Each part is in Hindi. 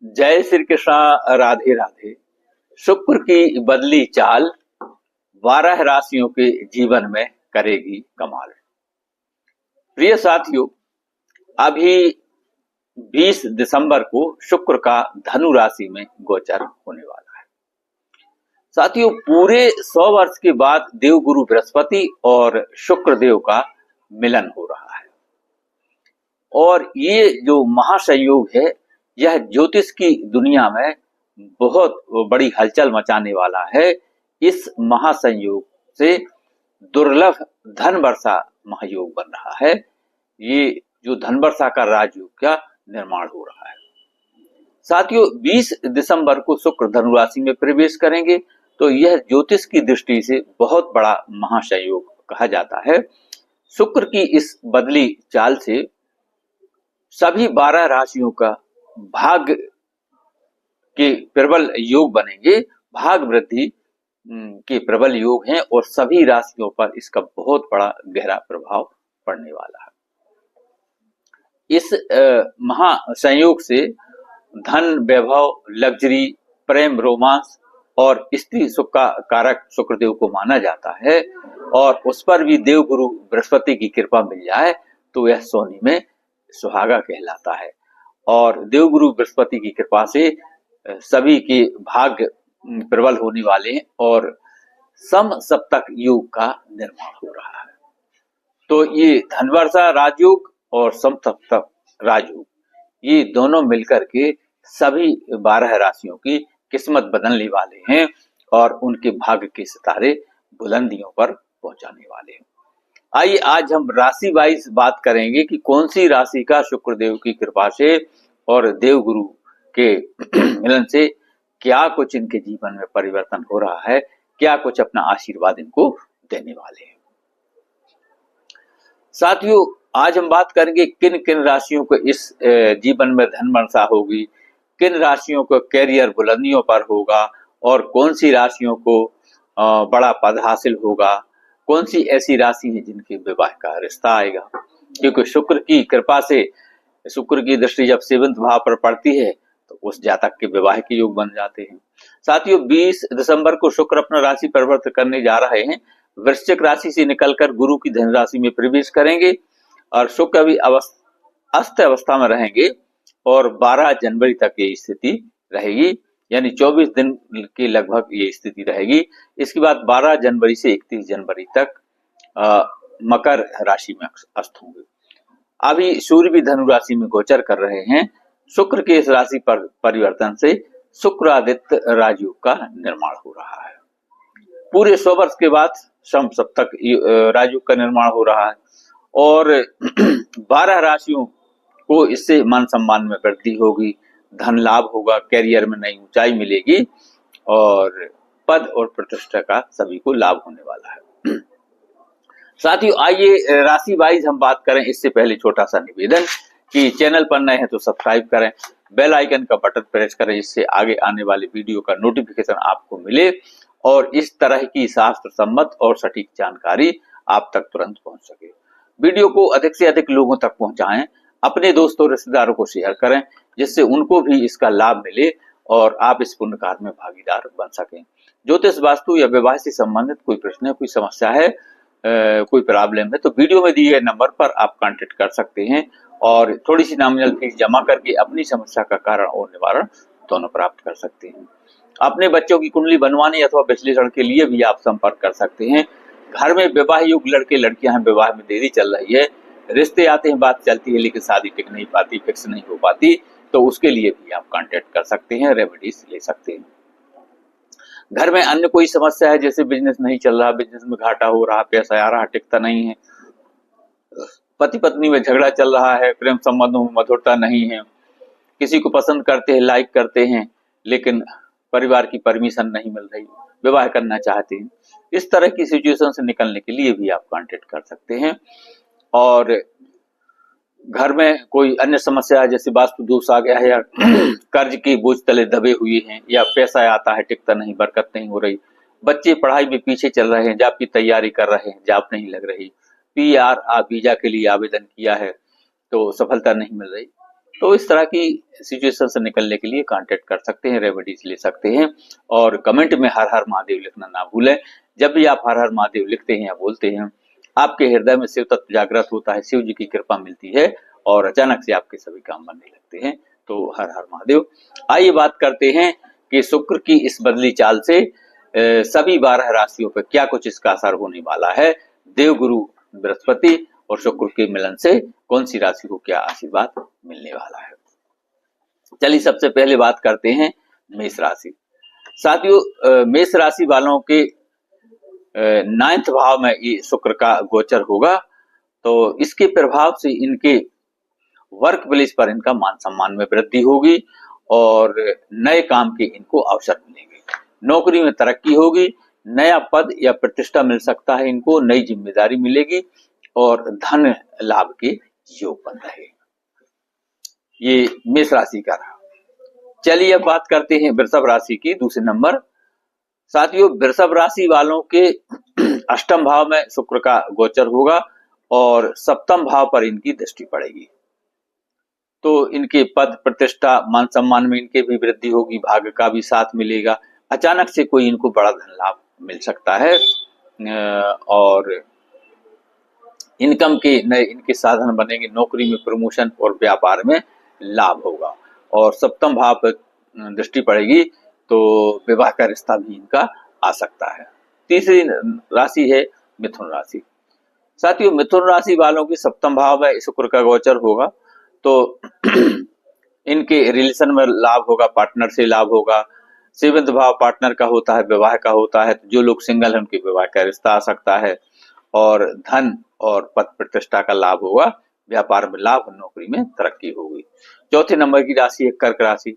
जय श्री कृष्णा, राधे राधे। शुक्र की बदली चाल 12 राशियों के जीवन में करेगी कमाल। प्रिय साथियों, अभी 20 दिसंबर को शुक्र का धनु राशि में गोचर होने वाला है। साथियों, पूरे 100 वर्ष के बाद देवगुरु बृहस्पति और शुक्र देव का मिलन हो रहा है और ये जो महासंयोग है यह ज्योतिष की दुनिया में बहुत बड़ी हलचल मचाने वाला है। इस महासंयोग से दुर्लभ धन वर्षा महायोग बन रहा है। ये जो धन वर्षा का राजयोग का निर्माण हो रहा है। साथियों, 20 दिसंबर को शुक्र धनु राशि में प्रवेश करेंगे तो यह ज्योतिष की दृष्टि से बहुत बड़ा महासंयोग कहा जाता है। शुक्र की इस बदली चाल से सभी 12 राशियों का भाग्य के प्रबल योग बनेंगे। भाग वृद्धि के प्रबल योग हैं और सभी राशियों पर इसका बहुत बड़ा गहरा प्रभाव पड़ने वाला है। इस महासंयोग से धन, वैभव, लग्जरी, प्रेम, रोमांस और स्त्री सुख का कारक शुक्रदेव को माना जाता है और उस पर भी देवगुरु बृहस्पति की कृपा मिल जाए तो यह सोने में सुहागा कहलाता है। और देवगुरु बृहस्पति की कृपा से सभी के भाग्य प्रबल होने वाले हैं और सम सप्तक योग का निर्माण हो रहा है। तो ये धनवर्षा राजयोग और सम सप्तक राजयोग, ये दोनों मिलकर के सभी 12 राशियों की किस्मत बदलने वाले हैं और उनके भाग्य के सितारे बुलंदियों पर पहुंचाने वाले हैं। आइए आज हम राशि वाइज बात करेंगे कि कौन सी राशि का शुक्रदेव की कृपा से और देवगुरु के मिलन से क्या कुछ इनके जीवन में परिवर्तन हो रहा है, क्या कुछ अपना आशीर्वाद इनको देने वाले हैं। साथियों, आज हम बात करेंगे किन किन राशियों को इस जीवन में धन वर्षा होगी, किन राशियों को कैरियर बुलंदियों पर होगा और कौन सी राशियों को बड़ा पद हासिल होगा, कौन सी ऐसी राशि है जिनके विवाह का रिश्ता आएगा। क्योंकि शुक्र की कृपा से, शुक्र की दृष्टि जब 7वें भाव पर पड़ती है तो उस जातक के विवाह के योग बन जाते हैं। साथियों, 20 दिसंबर को शुक्र अपना राशि परिवर्तन करने जा रहे हैं। वृश्चिक राशि से निकलकर गुरु की धन राशि में प्रवेश करेंगे और शुक्र अभी अस्त अवस्था में रहेंगे और 12 जनवरी तक ये स्थिति रहेगी, यानी 24 दिन के लगभग ये स्थिति रहेगी। इसके बाद 12 जनवरी से 31 जनवरी तक मकर राशि में अस्त होंगे। अभी सूर्य भी धनु राशि में गोचर कर रहे हैं। शुक्र के इस राशि पर परिवर्तन से शुक्रादित्य राजयोग का निर्माण हो रहा है। पूरे 100 वर्ष के बाद सम सप्तक राजयोग का निर्माण हो रहा है और 12 राशियों को इससे मान सम्मान में वृद्धि होगी, धन लाभ होगा, कैरियर में नई ऊंचाई मिलेगी और पद और प्रतिष्ठा का सभी को लाभ होने वाला है। साथियों, आइए राशि वाइज हम बात करें। इससे पहले छोटा सा निवेदन कि चैनल पर नए हैं तो सब्सक्राइब करें, बेल आइकन का बटन प्रेस करें जिससे आगे आने वाले वीडियो का नोटिफिकेशन आपको मिले और इस तरह की शास्त्र सम्मत और सटीक जानकारी आप तक तुरंत पहुंच सके। वीडियो को अधिक से अधिक लोगों तक पहुंचाएं, अपने दोस्तों रिश्तेदारों को शेयर करें जिससे उनको भी इसका लाभ मिले और आप इस पुण्य कार्य में भागीदार बन सकें। ज्योतिष, वास्तु या विवाह से संबंधित कोई प्रश्न है, कोई समस्या है, कोई प्रॉब्लम है तो वीडियो में दिए गए नंबर पर आप कांटेक्ट कर सकते हैं और थोड़ी सी नॉमिनल फीस जमा करके अपनी समस्या का कारण और निवारण दोनों प्राप्त कर सकते हैं। अपने बच्चों की कुंडली बनवाने अथवा विश्लेषण के लिए भी आप संपर्क कर सकते हैं। घर में विवाह योग्य लड़के लड़कियां हैं, विवाह में देरी चल रही है, रिश्ते आते हैं, बात चलती है लेकिन शादी टिक नहीं पाती, फिक्स नहीं हो पाती, तो उसके लिए भी आप कांटेक्ट कर सकते हैं, रेमेडीज ले सकते हैं। घर में अन्य कोई समस्या है जैसे बिजनेस नहीं चल रहा, बिजनेस में घाटा हो रहा, पैसा आ रहा, टिकता नहीं है, पति पत्नी में झगड़ा चल रहा है, प्रेम संबंधों में मधुरता नहीं है, किसी को पसंद करते हैं, लाइक करते हैं लेकिन परिवार की परमिशन नहीं मिल रही, विवाह करना चाहते हैं, इस तरह की सिचुएशन से निकलने के लिए भी आप कांटेक्ट कर सकते हैं। और घर में कोई अन्य समस्या जैसे वास्तु दोष आ गया है या कर्ज के बोझ तले दबे हुए हैं या पैसा आता है टिकता नहीं, बरकत नहीं हो रही, बच्चे पढ़ाई में पीछे चल रहे हैं, जॉब की तैयारी कर रहे हैं, जॉब नहीं लग रही, PR वीजा के लिए आवेदन किया है तो सफलता नहीं मिल रही, तो इस तरह की सिचुएशन से निकलने के लिए कांटेक्ट कर सकते हैं, रेमेडीज ले सकते हैं। और कमेंट में हर हर महादेव लिखना ना भूलें। जब भी आप हर हर महादेव लिखते हैं या बोलते हैं, आपके हृदय में शिव तत्व जागृत होता है, शिव जी की कृपा मिलती है और अचानक से आपके सभी काम बनने लगते हैं। तो हर हर महादेव। आइए बात करते हैं कि शुक्र की इस बदली चाल से सभी 12 राशियों पर क्या कुछ इसका असर होने वाला है। देवगुरु बृहस्पति और शुक्र के मिलन से कौन सी राशि को क्या आशीर्वाद मिलने वाला है। चलिए सबसे पहले बात करते हैं मेष राशि। साथियों, मेष राशि वालों के 9th भाव में ये शुक्र का गोचर होगा, तो इसके प्रभाव से इनके वर्क प्लेस पर इनका मान सम्मान में वृद्धि होगी और नए काम के इनको अवसर मिलेंगे। नौकरी में तरक्की होगी, नया पद या प्रतिष्ठा मिल सकता है इनको, नई जिम्मेदारी मिलेगी और धन लाभ के योग बन रहे। ये मेष राशि का रहा। चलिए अब बात करते हैं वृषभ राशि की, दूसरे नंबर। साथियों, वृषभ राशि वालों के 8th भाव में शुक्र का गोचर होगा और 7th भाव पर इनकी दृष्टि पड़ेगी, तो इनके पद प्रतिष्ठा मान सम्मान में इनके भी वृद्धि होगी, भाग्य का भी साथ मिलेगा। अचानक से कोई इनको बड़ा धन लाभ मिल सकता है और इनकम के नए इनके साधन बनेंगे। नौकरी में प्रमोशन और व्यापार में लाभ होगा और 7th भाव पर दृष्टि पड़ेगी, तो विवाह का रिश्ता भी इनका आ सकता है। तीसरी राशि है मिथुन राशि। साथियों, मिथुन राशि वालों की 7th भाव में शुक्र का गोचर होगा, तो इनके रिलेशन में लाभ होगा, पार्टनर से लाभ होगा। 7th भाव पार्टनर का होता है, विवाह का होता है, तो जो लोग सिंगल हैं उनके विवाह का रिश्ता आ सकता है और धन और पद प्रतिष्ठा का लाभ होगा, व्यापार में लाभ, नौकरी में तरक्की होगी। 4थे नंबर की राशि है कर्क राशि।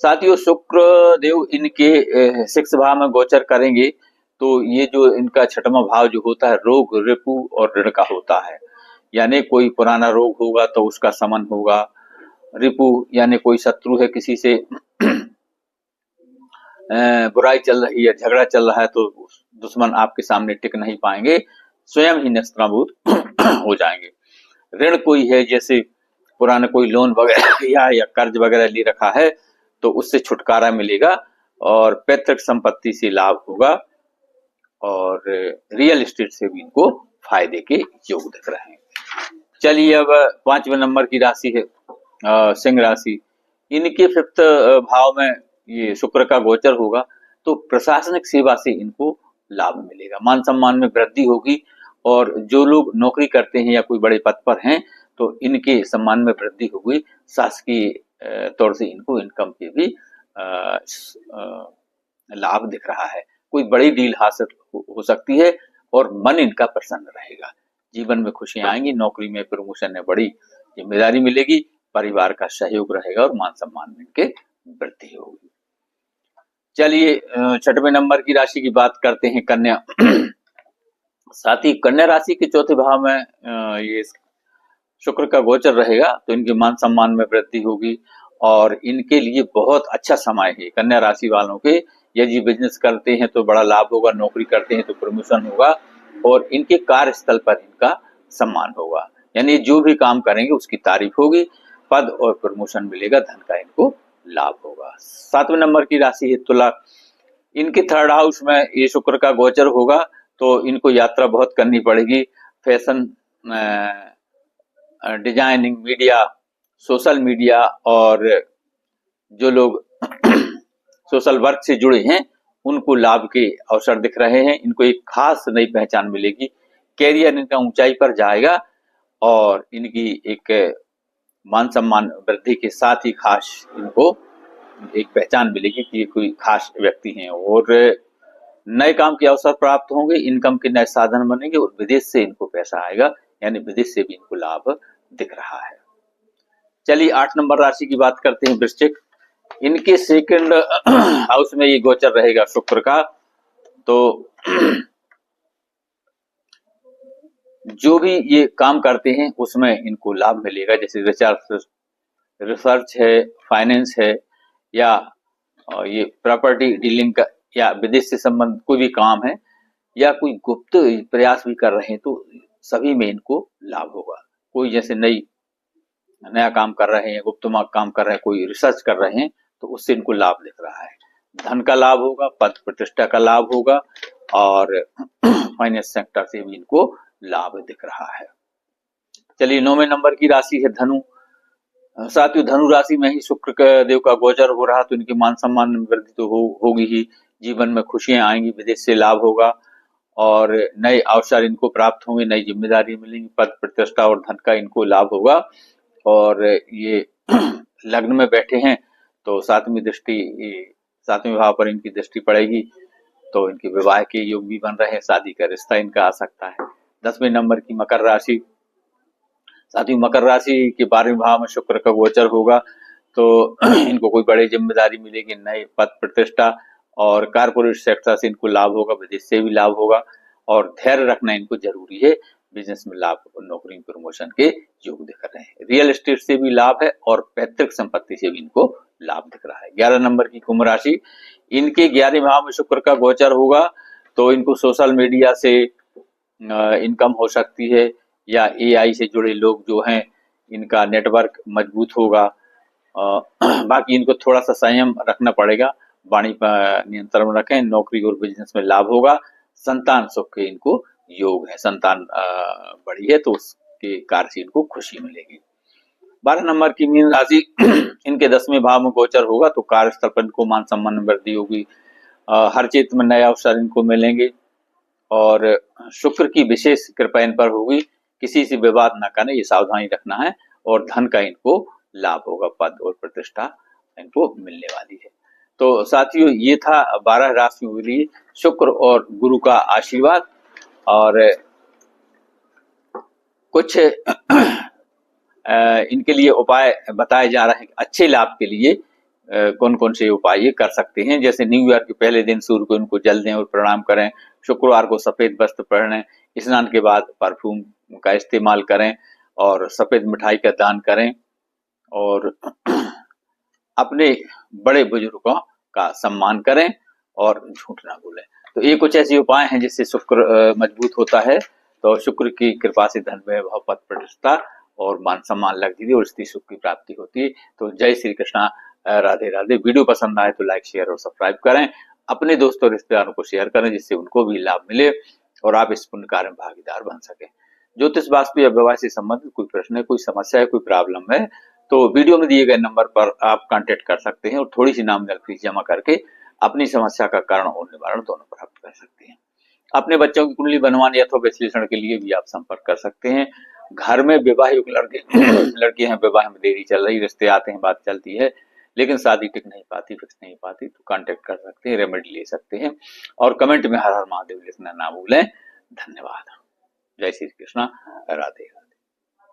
साथियों, शुक्र देव इनके 6th भाव में गोचर करेंगे, तो ये जो इनका 6वां भाव जो होता है रोग, रिपु और ऋण का होता है। यानी कोई पुराना रोग होगा तो उसका शमन होगा। रिपु यानी कोई शत्रु है, किसी से बुराई चल रही है, झगड़ा चल रहा है, तो दुश्मन आपके सामने टिक नहीं पाएंगे, स्वयं ही नेस्तनाबूद हो जाएंगे। ऋण कोई है, जैसे पुराना कोई लोन वगैरह या कर्ज वगैरह ले रखा है, तो उससे छुटकारा मिलेगा और पैतृक संपत्ति से लाभ होगा और रियल एस्टेट से भी इनको फायदे के योग दिख रहे हैं। चलिए अब 5वें नंबर की राशि है सिंह राशि। इनके 5th भाव में ये शुक्र का गोचर होगा, तो प्रशासनिक सेवा से इनको लाभ मिलेगा, मान सम्मान में वृद्धि होगी और जो लोग नौकरी करते हैं या कोई बड़े पद पर हैं तो इनके सम्मान में वृद्धि होगी। शासकीय तौर से इनको इनकम के भी लाभ दिख रहा है। कोई बड़ी डील हासिल हो सकती है और मन इनका प्रसन्न रहेगा। जीवन में खुशियां आएंगी, नौकरी में प्रमोशन में बड़ी जिम्मेदारी मिलेगी, परिवार का सहयोग रहेगा और मान सम्मान में इनके वृद्धि होगी। चलिए 6वें नंबर की राशि की बात करते हैं कन्या। साथ ही कन्या राशि के 4थे भाव में ये शुक्र का गोचर रहेगा, तो इनके मान सम्मान में वृद्धि होगी और इनके लिए बहुत अच्छा समय है कन्या राशि वालों के। यदि बिजनेस करते हैं तो बड़ा लाभ होगा, नौकरी करते हैं तो प्रमोशन होगा और इनके कार्यस्थल पर इनका सम्मान होगा। यानी जो भी काम करेंगे उसकी तारीफ होगी, पद और प्रमोशन मिलेगा, धन का इनको लाभ होगा। 7वें नंबर की राशि है तुला। इनके 3rd हाउस में ये शुक्र का गोचर होगा, तो इनको यात्रा बहुत करनी पड़ेगी। Fashion, designing, media, social media और जो लोग सोशल वर्क से जुड़े हैं उनको लाभ के अवसर दिख रहे हैं। इनको एक खास नई पहचान मिलेगी, कैरियर इनका ऊंचाई पर जाएगा और इनकी एक मान सम्मान वृद्धि के साथ ही खास इनको एक पहचान मिलेगी कि ये कोई खास व्यक्ति हैं और नए काम के अवसर प्राप्त होंगे, इनकम के नए साधन बनेंगे और विदेश से इनको पैसा आएगा, यानी विदेश से भी इनको लाभ दिख रहा है। चलिए 8 नंबर राशि की बात करते हैं वृश्चिक। इनके 2nd हाउस में ये गोचर रहेगा शुक्र का, तो जो भी ये काम करते हैं उसमें इनको लाभ मिलेगा, जैसे रिसर्च है, फाइनेंस है या ये प्रॉपर्टी डीलिंग का या विदेश से संबंधित कोई भी काम है या कोई गुप्त प्रयास भी कर रहे हैं तो सभी में इनको लाभ होगा। कोई जैसे नई नया काम कर रहे हैं, गुप्त काम कर रहे हैं, कोई रिसर्च कर रहे हैं, तो उससे इनको लाभ दिख रहा है। धन का लाभ होगा, पद प्रतिष्ठा का लाभ होगा, और फाइनेंस सेक्टर से भी इनको लाभ दिख रहा है। चलिए 9वें नंबर की राशि है धनु। साथियों, धनु राशि में ही शुक्र देव का गोचर हो रहा, तो इनके मान सम्मान में वृद्धि तो होगी ही, जीवन में खुशियां आएंगी, विदेश से लाभ होगा, और नए अवसर इनको प्राप्त होंगे, नई जिम्मेदारी मिलेंगी, पद प्रतिष्ठा और धन का इनको लाभ होगा। और ये लग्न में बैठे हैं तो सातवीं भाव पर इनकी दृष्टि पड़ेगी, तो इनके विवाह के योग भी बन रहे हैं, शादी का रिश्ता इनका आ सकता है। 10वें नंबर की मकर राशि। साथ ही मकर राशि के 12वें भाव में शुक्र का गोचर होगा, तो इनको कोई बड़ी जिम्मेदारी मिलेगी, नए पद प्रतिष्ठा और कारपोरेट सेक्टर से इनको लाभ होगा, विदेश से भी लाभ होगा, और धैर्य रखना इनको जरूरी है। बिजनेस में लाभ, नौकरी में प्रमोशन के योग दिख रहे हैं। रियल एस्टेट से भी लाभ है और पैतृक संपत्ति से भी इनको लाभ दिख रहा है। 11 नंबर की कुंभ राशि। इनके 11वें भाव में शुक्र का गोचर होगा, तो इनको सोशल मीडिया से इनकम हो सकती है, या एआई से जुड़े लोग जो हैं इनका नेटवर्क मजबूत होगा। बाकी इनको थोड़ा सा संयम रखना पड़ेगा, वाणी पर नियंत्रण में रखें। नौकरी और बिजनेस में लाभ होगा। संतान सुख के इनको योग है, संतान बड़ी है तो उसके कार्य से इनको खुशी मिलेगी। 12 नंबर की मीन राशि। इनके 10वें भाव में गोचर होगा, तो कार्यस्थल पर इनको मान सम्मान में वृद्धि होगी, हर क्षेत्र में नए अवसर इनको मिलेंगे, और शुक्र की विशेष कृपा इन पर होगी। किसी से विवाद न करें, ये सावधानी रखना है, और धन का इनको लाभ होगा, पद और प्रतिष्ठा इनको मिलने वाली है। तो साथियों, ये था 12 राशियों के लिए शुक्र और गुरु का आशीर्वाद, और कुछ इनके लिए उपाय बताए जा रहे हैं। अच्छे लाभ के लिए कौन कौन से उपाय ये कर सकते हैं, जैसे न्यू ईयर के पहले दिन सूर्य को इनको जल दें और प्रणाम करें, शुक्रवार को सफेद वस्त्र पहनें, स्नान के बाद परफ्यूम का इस्तेमाल करें, और सफेद मिठाई का दान करें, और अपने बड़े बुजुर्गों का सम्मान करें, और झूठ ना बोलें। तो ये कुछ ऐसे उपाय हैं जिससे शुक्र मजबूत होता है। तो शुक्र की कृपा से धन वैभव, पद प्रतिष्ठा और मान सम्मान लग्जरी और स्त्री सुख की प्राप्ति होती है। तो जय श्री कृष्णा, राधे राधे। वीडियो पसंद आए तो लाइक, शेयर और सब्सक्राइब करें, अपने दोस्तों और रिश्तेदारों को शेयर करें, जिससे उनको भी लाभ मिले और आप इस पुण्य कार्य में भागीदार बन सके। ज्योतिष वास्तु या विवाह से संबंधित कोई प्रश्न है, कोई समस्या है, कोई प्रॉब्लम है, तो वीडियो में दिए गए नंबर पर आप कांटेक्ट कर सकते हैं, और थोड़ी सी नॉमिनल फीस जमा करके अपनी समस्या का कारण और निवारण दोनों प्राप्त कर सकते हैं। अपने बच्चों की कुंडली बनवाने अथवा विश्लेषण के लिए भी आप संपर्क कर सकते हैं। घर में विवाहित लड़के हैं, विवाह में देरी चल रही, रिश्ते आते हैं, बात चलती है, लेकिन शादी टिक नहीं पाती, फिक्स नहीं पाती, तो कांटेक्ट कर सकते हैं, रेमेडी ले सकते हैं, और कमेंट में हर हर महादेव लिखना ना भूलें। धन्यवाद। जय श्री कृष्णा, राधे।